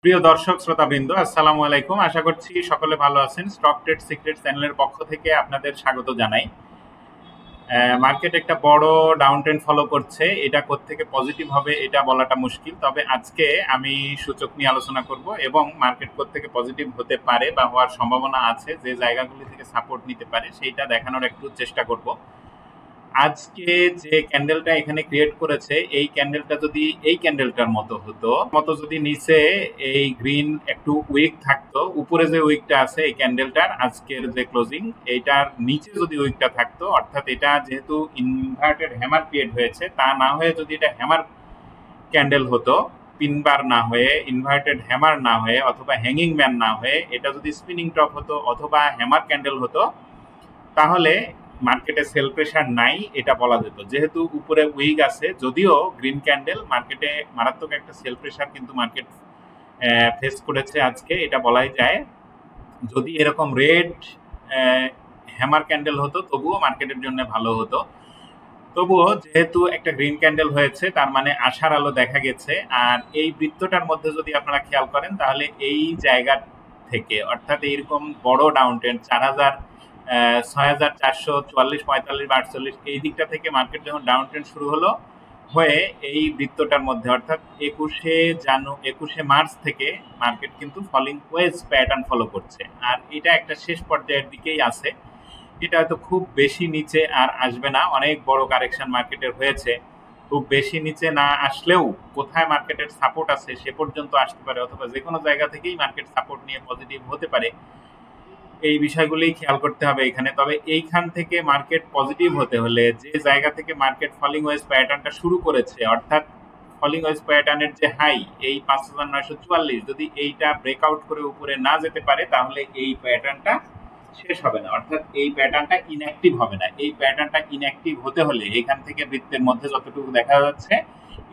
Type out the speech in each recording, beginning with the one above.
প্রিয় দর্শক শ্রোতাবৃন্দ, আসসালামু আলাইকুম। আশা করছি সকলে ভালো আছেন। স্টক ট্রেড সিক্রেট চ্যানেলের পক্ষ থেকে আপনাদের স্বাগত জানাই। মার্কেট একটা বড় ডাউন ট্রেন্ড ফলো করছে। এটা কোত্থেকে পজিটিভ হবে এটা বলাটা মুশকিল, তবে আজকে আমি সূচক নিয়ে আলোচনা করব এবং মার্কেট কোত্থেকে পজিটিভ হতে পারে বা হওয়ার সম্ভাবনা আছে, যে জায়গাগুলি থেকে সাপোর্ট নিতে পারে সেইটা দেখানোর একটু চেষ্টা করব। আজকে যে ক্যান্ডেলটা এখানে ক্রিয়েট করেছে, এই ক্যান্ডেলটা যদি এই ক্যান্ডেলটার মতো যদি নিচে এই গ্রিন একটু উইক থাকতো, উপরে যে উইকটা আছে এই ক্যান্ডেলটার আজকের যে ক্লোজিং, এইটার নিচে যদি উইকটা থাকতো, অর্থাৎ এটা যেহেতু ইনভার্টেড হ্যামার ক্রিয়েট হয়েছে, তা না হয়ে যদি এটা হ্যামার ক্যান্ডেল হতো, পিনবার না হয়ে, ইনভার্টেড হ্যামার না হয়ে, অথবা হ্যাঙ্গিং ম্যান না হয়ে এটা যদি স্পিনিং টপ হতো অথবা হ্যামার ক্যান্ডেল হতো, তাহলে মার্কেটে সেল প্রেশার নাই এটা বলা যেত। যেহেতু উপরে উইক আছে, যদিও গ্রিন ক্যান্ডেল, মার্কেটে মারাত্মক একটা সেল প্রেশার কিন্তু মার্কেট ফেস করেছে আজকে, এটা বলাই যায়। যদি এরকম রেড হ্যামার ক্যান্ডেল হতো তবুও মার্কেটের জন্য ভালো হতো। তবুও যেহেতু একটা গ্রিন ক্যান্ডেল হয়েছে, তার মানে আশার আলো দেখা গেছে। আর এই বৃত্তটার মধ্যে যদি আপনারা খেয়াল করেন, তাহলে এই জায়গা থেকে, অর্থাৎ এইরকম বড় ডাউন ট্রেন্ড 4000 6444 45 বা 48, এই দিকটা থেকে মার্কেট যখন ডাউন ট্রেন্ড শুরু হলো হয়ে এই বৃত্তটার মধ্যে, অর্থাৎ 21শে মার্চ থেকে মার্কেট কিন্তু ফলিং ওয়েজ প্যাটার্ন ফলো করছে। আর এটা একটা শেষ পর্যায়ের দিকেই আছে। এটা হয়তো খুব বেশি নিচে আর আসবে না। অনেক বড় কারেকশন মার্কেটের হয়েছে, খুব বেশি নিচে না আসলেও কোথায় মার্কেটের সাপোর্ট আছে সে পর্যন্ত আসতে পারে, অথবা যে কোনো জায়গা থেকেই মার্কেট সাপোর্ট নিয়ে পজিটিভ হতে পারে। এই বিষয়গুলি খেয়াল করতে হবে এখানে। তবে এইখান থেকে মার্কেট পজিটিভ হতে হলে, যে জায়গা থেকে মার্কেট ফলিং ওয়েজ প্যাটার্নটা শুরু করেছে, অর্থাৎ ফলিং ওয়েজ প্যাটার্নের যে হাই এই 5944, যদি এইটা ব্রেকআউট করে উপরে না যেতে পারে, তাহলে এই প্যাটার্নটা শেষ হবে না, অর্থাৎ এই প্যাটার্নটা ইনঅ্যাক্টিভ হবে না। এই প্যাটার্নটা ইনঅ্যাক্টিভ হতে হলে এখান থেকে বৃত্তের মধ্যে যতটুকু দেখা যাচ্ছে,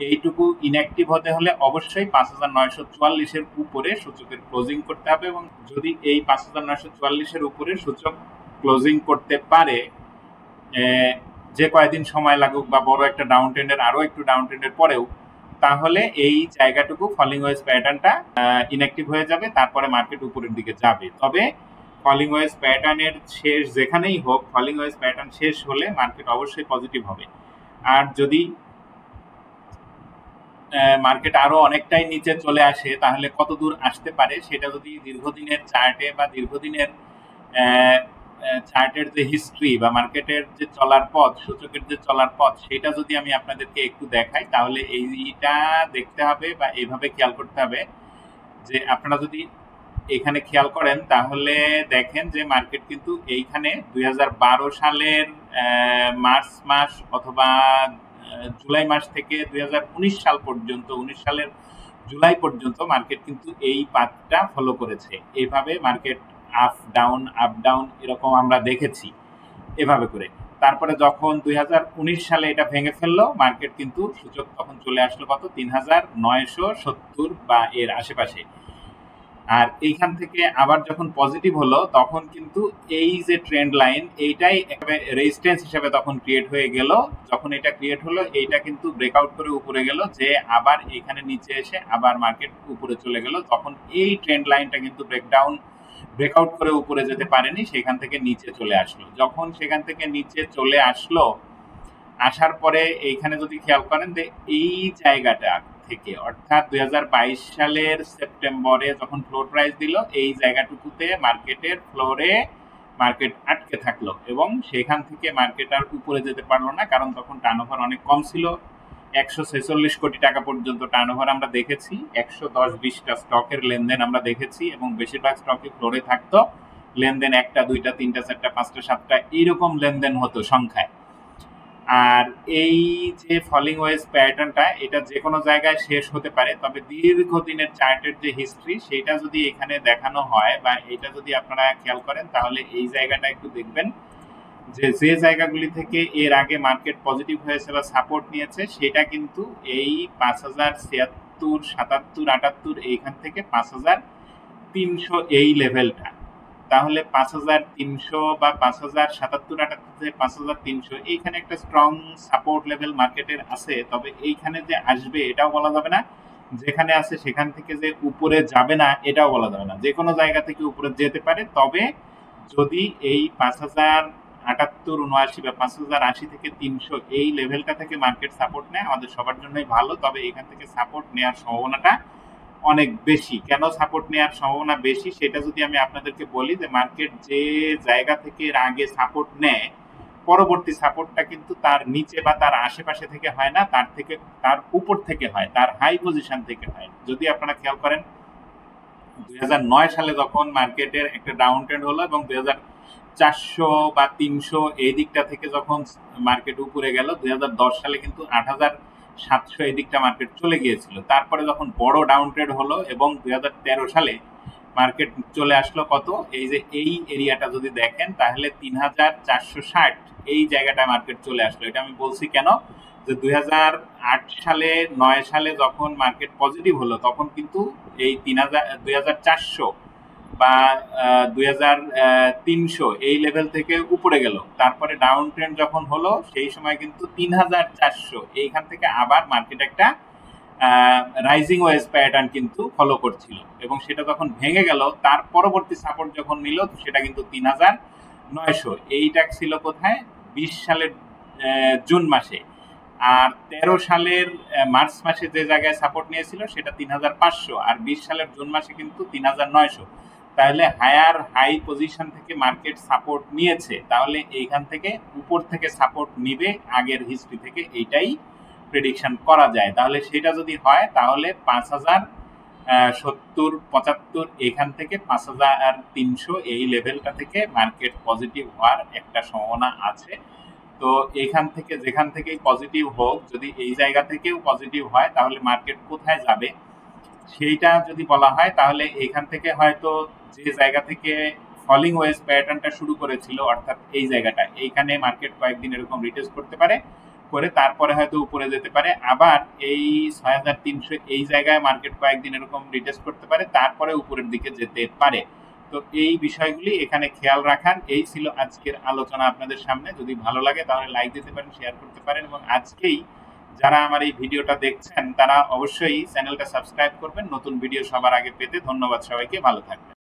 এইটুকু ইনঅ্যাক্টিভ হতে হলে অবশ্যই 5944-এর উপরে সূচকের ক্লোজিং করতে হবে। এবং যদি এই 5944-এর উপরে সূচক ক্লোজিং করতে পারে, যে কয়েকদিন সময় লাগুক বা বড় একটা ডাউন ট্রেন্ডের আরো একটু ডাউন ট্রেন্ডের পরেও, তাহলে এই জায়গাটুকু ফলিং ওয়েজ প্যাটার্নটা ইনঅ্যাক্টিভ হয়ে যাবে, তারপরে মার্কেট উপরের দিকে যাবে। তবে ফলিং ওয়েজ প্যাটার্নের শেষ যেখানেই হোক, ফলিং ওয়েজ প্যাটার্ন শেষ হলে মার্কেট অবশ্যই পজিটিভ হবে। আর যদি মার্কেট আরো অনেকটাই নিচে চলে আসে, তাহলে কত দূর আসতে পারে সেটা যদি দীর্ঘদিনের চার্টে বা দীর্ঘদিনের চার্টের যে হিস্ট্রি বা মার্কেটের যে চলার পথ, সূচকের যে চলার পথ, সেটা যদি আমি আপনাদেরকে একটু দেখাই, তাহলে এইটা দেখতে হবে বা এইভাবে খেয়াল করতে হবে যে, আপনারা যদি এখানে খেয়াল করেন তাহলে দেখেন যে মার্কেট কিন্তু এইখানে 2012 সালের মার্চ মাস অথবা জুলাই মাস থেকে 2019 সাল পর্যন্ত, 19 সালের জুলাই পর্যন্ত মার্কেট কিন্তু এই পাথটা ফলো করেছে। এইভাবে মার্কেট আপ ডাউন এরকম আমরা দেখেছি এভাবে করে। তারপরে যখন 2019 সালে এটা ভেঙে ফেললো, মার্কেট কিন্তু সূচক তখন চলে আসলো কত, 3970 বা এর আশেপাশে। আর এইখান থেকে আবার যখন পজিটিভ হলো, তখন কিন্তু এই যে ট্রেন্ড লাইন, এইটাই একটা রেজিস্ট্যান্স হিসেবে তখন ক্রিয়েট হয়ে গেল। যখন এটা ক্রিয়েট হলো, এইটা কিন্তু ব্রেকআউট করে উপরে গেল, যে আবার এখানে নিচে এসে আবার মার্কেট উপরে চলে গেল। তখন এই ট্রেন্ড লাইনটা কিন্তু ব্রেকআউট করে উপরে যেতে পারেনি, সেখান থেকে নিচে চলে আসলো। যখন সেখান থেকে নিচে চলে আসলো, আসার পরে এইখানে যদি খেয়াল করেন যে এই জায়গাটা থেকে, অর্থাৎ 2022 সালের সেপ্টেম্বরে যখন ফ্লোর প্রাইস দিল, এই জায়গাটুকুতে মার্কেটের ফ্লোরে মার্কেট আটকে থাকলো এবং সেখান থেকে মার্কেট আর উপরে যেতে পারলো না, কারণ তখন টার্নওভার অনেক কম ছিল। 146 কোটি টাকা পর্যন্ত টার্নওভার আমরা দেখেছি, 110-20টা স্টকের লেনদেন আমরা দেখেছি, এবং বেশিরভাগ স্টকে ফ্লোরে থাকতো। লেনদেন 1টা 2টা 3টা 4টা 5টা 7টা এইরকম লেনদেন হতো সংখ্যায়। আর এই যে ফলিং ওয়েজ প্যাটার্নটা, এটা যে কোনো জায়গায় শেষ হতে পারে, তবে দীর্ঘদিনের চার্টের যে হিস্ট্রি সেইটা যদি এখানে দেখানো হয় বা এটা যদি আপনারা খেয়াল করেন, তাহলে এই জায়গাটা একটু দেখবেন যে জায়গাগুলি থেকে এর আগে মার্কেট পজিটিভ হয়েছে বা সাপোর্ট নিয়েছে, সেটা কিন্তু এই 5076, 77, 78, এইখান থেকে 5300 এই লেভেলটা। তাহলে 5300 বা 5077, 78, 5300 এইখানে একটা স্ট্রং সাপোর্ট লেভেল মার্কেটের আছে। তবে এইখানে যে আসবে এটাও বলা যাবে না, যেখানে আছে সেখান থেকে যে উপরে যাবে না এটাও বলা যাবে না, যে কোনো জায়গা থেকে উপরে যেতে পারে। তবে যদি এই 5078 79 বা 5080 থেকে 300 এই লেভেলটা থেকে মার্কেট সাপোর্ট নেয় আমাদের সবার জন্যই ভালো। তবে এখান থেকে সাপোর্ট নেওয়ার সম্ভাবনাটা অনেক বেশি। কেন সাপোর্ট নেওয়ার সম্ভাবনা বেশি সেটা যদি আমি আপনাদেরকে বলি, যে মার্কেট যে জায়গা থেকে এর আগে সাপোর্ট নেয়, পরবর্তী সাপোর্টটা কিন্তু তার নিচে বা তার আশেপাশে থেকে হয় না, তার উপর থেকে হয়, তার হাই পজিশন থেকে হয়। যদি আপনারা খেয়াল করেন 2009 সালে যখন মার্কেটের একটা ডাউন ট্রেন্ড হলো এবং 2400 বা 300 এই দিকটা থেকে যখন মার্কেট উপরে গেল, 2010 সালে কিন্তু 8700 এই দিকটা মার্কেট চলে গিয়েছিল। তারপরে যখন বড় ডাউন ট্রেন্ড হলো এবং 2013 সালে মার্কেট চলে আসলো কত, এই যে এই এরিয়াটা যদি দেখেন তাহলে 3460 এই জায়গাটা মার্কেট চলে আসলো। এটা আমি বলছি কেন, যে 2008 সালে 9 সালে যখন মার্কেট পজিটিভ হলো তখন কিন্তু এই 2400 বা 2300 এই লেভেল থেকে উপরে গেল। তারপরে ডাউন ট্রেন্ড যখন হলো সেই সময় কিন্তু 3400 এইখান থেকে আবার মার্কেট একটা রাইজিং ওয়েজ প্যাটার্ন কিন্তু ফলো করছিল, এবং সেটা যখন ভেঙে গেল তার পরবর্তী সাপোর্ট যখন নিল সেটা কিন্তু 3900। এইটা ছিল কোথায়, 20 সালের জুন মাসে। আর 13 সালের মার্চ মাসে যে জায়গায় সাপোর্ট নিয়েছিল সেটা 3500, আর 20 সালের জুন মাসে কিন্তু 3900। তাহলে হাই পজিশন থেকে মার্কেট সাপোর্ট নিয়েছে, তাহলে এইখান থেকে উপর থেকে সাপোর্ট নিবে আগের হিস্ট্রি থেকে, এইটাই প্রেডিকশন করা যায়। তাহলে সেটা যদি হয় তাহলে 5070-75 এখান থেকে 5300 এই লেভেলটা থেকে মার্কেট পজিটিভ হওয়ার একটা সম্ভাবনা আছে। তো এখান থেকে যেখান থেকেই পজিটিভ হোক, যদি এই জায়গা থেকেও পজিটিভ হয় তাহলে মার্কেট কোথায় যাবে সেইটা যদি বলা হয়, তাহলে এখান থেকে হয়তো যে জায়গা থেকে ফলিং ওয়েজ প্যাটার্নটা শুরু করেছিল, অর্থাৎ এই জায়গাটা, এইখানে মার্কেট কয়েকদিন এরকম রিটেস্ট করতে পারে, করে তারপরে হয়তো উপরে যেতে পারে। আবার এই 6300 এই জায়গায় মার্কেট কয়েকদিন এরকম রিটেস্ট করতে পারে, তারপরে উপরের দিকে যেতে পারে। তো এই বিষয়গুলি এখানে খেয়াল রাখার। এই ছিল আজকের আলোচনা আপনাদের সামনে। যদি ভালো লাগে তাহলে লাইক দিতে পারেন, শেয়ার করতে পারেন, এবং আজকেই যারা আমার এই ভিডিওটা দেখছেন তারা অবশ্যই চ্যানেলটা সাবস্ক্রাইব করবেন নতুন ভিডিও সবার আগে পেতে। ধন্যবাদ সবাইকে, ভালো থাকবেন।